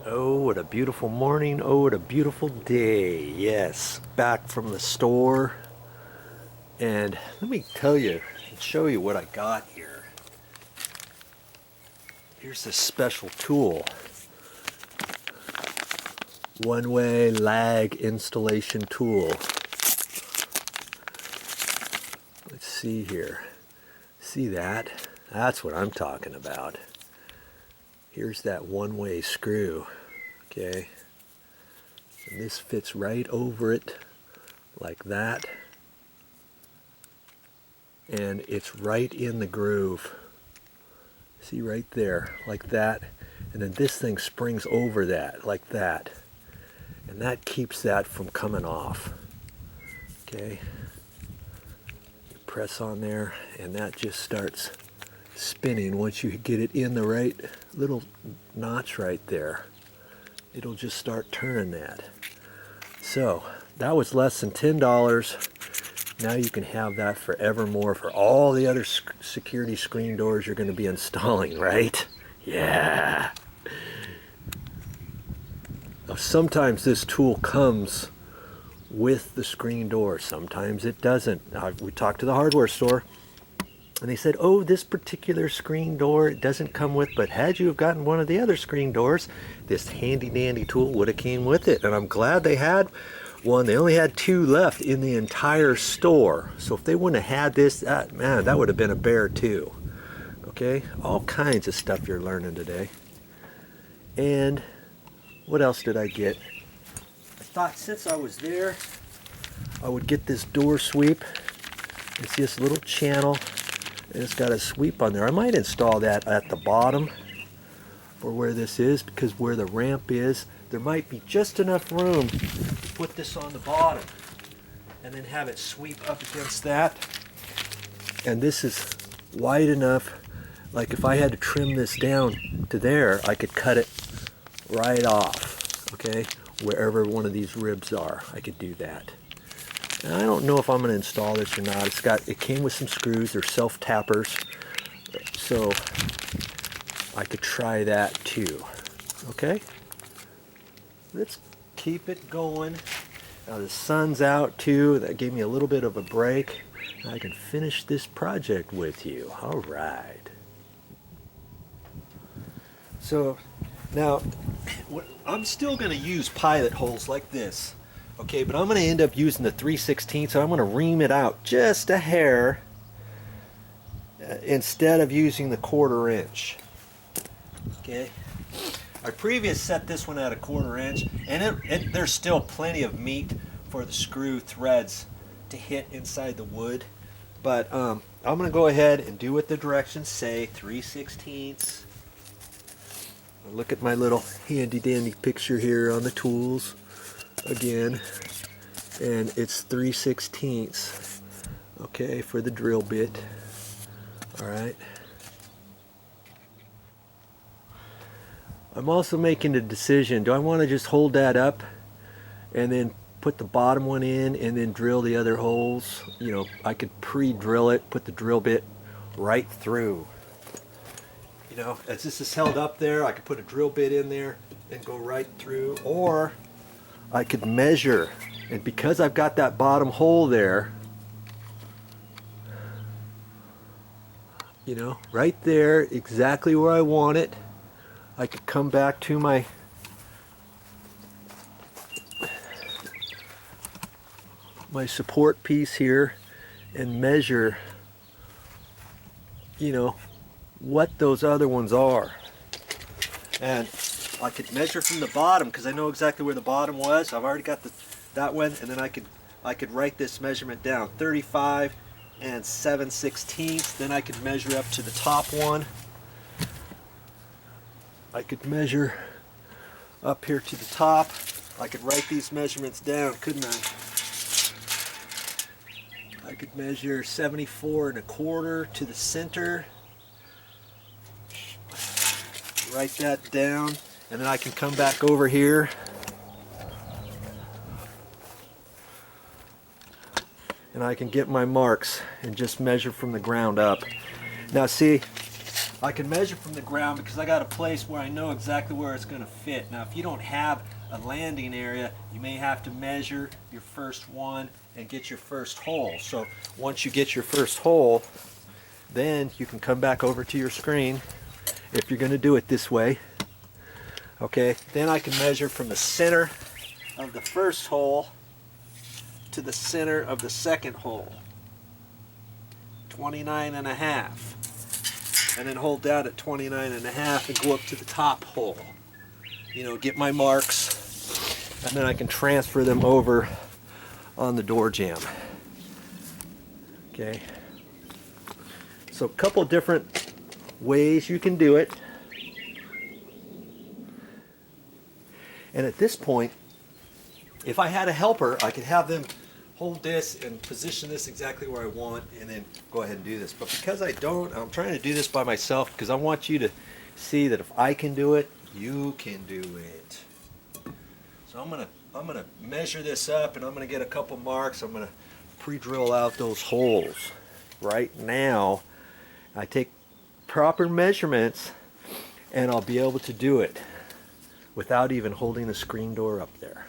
Oh, what a beautiful morning. Oh, what a beautiful day. Yes, back from the store. And let me tell you and show you what I got here. Here's this special tool. One-way lag installation tool. Let's see here. See that? That's what I'm talking about. Here's that one-way screw. Okay. And this fits right over it like that. And it's right in the groove. See right there, like that. And then this thing springs over that, like that. And that keeps that from coming off. Okay. You press on there and that just starts spinning. Once you get it in the right little notch right there, it'll just start turning that. So that was less than $10. Now you can have that forevermore for all the other security screen doors you're going to be installing, right? Yeah. Now, sometimes this tool comes with the screen door. Sometimes it doesn't. We talked to the hardware store and they said, oh, this particular screen door it doesn't come with, but had you have gotten one of the other screen doors, this handy dandy tool would have came with it. And I'm glad they had one. They only had 2 left in the entire store. So if they wouldn't have had this, man, that would have been a bear too. Okay, all kinds of stuff you're learning today. And what else did I get? I thought since I was there, I would get this door sweep. It's this little channel, and it's got a sweep on there. I might install that at the bottom for where this is, because where the ramp is, there might be just enough room to put this on the bottom and then have it sweep up against that. And this is wide enough, like if I had to trim this down to there, I could cut it right off, okay? Wherever one of these ribs are, I could do that. And I don't know if I'm going to install this or not. It came with some screws. They're self-tappers, so I could try that too. Okay, let's keep it going. Now the sun's out too. That gave me a little bit of a break. I can finish this project with you. All right. So now I'm still going to use pilot holes like this. Okay, but I'm going to end up using the 3/16, so I'm going to ream it out just a hair instead of using the 1/4 inch. Okay, I previous set this one at a 1/4 inch, and there's still plenty of meat for the screw threads to hit inside the wood. But I'm going to go ahead and do what the directions say, 3/16. Look at my little handy dandy picture here on the tools again, and it's 3/16, okay, for the drill bit. All right. I'm also making a decision. Do I want to just hold that up and then put the bottom one in and then drill the other holes? You know, I could pre-drill it, put the drill bit right through. You know, as this is held up there, I could put a drill bit in there and go right through, or I could measure, and because I've got that bottom hole there, you know, right there, exactly where I want it, I could come back to my support piece here and measure, you know, what those other ones are. And I could measure from the bottom because I know exactly where the bottom was. I've already got that one, and then I could write this measurement down, 35 and 7/16. Then I could measure up to the top one. I could measure up here to the top. I could write these measurements down, couldn't I? I could measure 74 1/4 to the center. Write that down, and then I can come back over here and I can get my marks and just measure from the ground up. Now see, I can measure from the ground because I got a place where I know exactly where it's going to fit. Now, if you don't have a landing area, you may have to measure your first one and get your first hole. So once you get your first hole, then you can come back over to your screen if you're going to do it this way. Okay, then I can measure from the center of the first hole to the center of the second hole. 29.5. And then hold down at 29.5 and go up to the top hole. You know, get my marks, and then I can transfer them over on the door jamb. Okay. So a couple different ways you can do it. And at this point, if I had a helper, I could have them hold this and position this exactly where I want and then go ahead and do this. But because I don't, I'm trying to do this by myself because I want you to see that if I can do it, you can do it. So I'm gonna measure this up and I'm gonna get a couple marks. I'm gonna pre-drill out those holes. Right now, I take proper measurements and I'll be able to do it without even holding the screen door up there.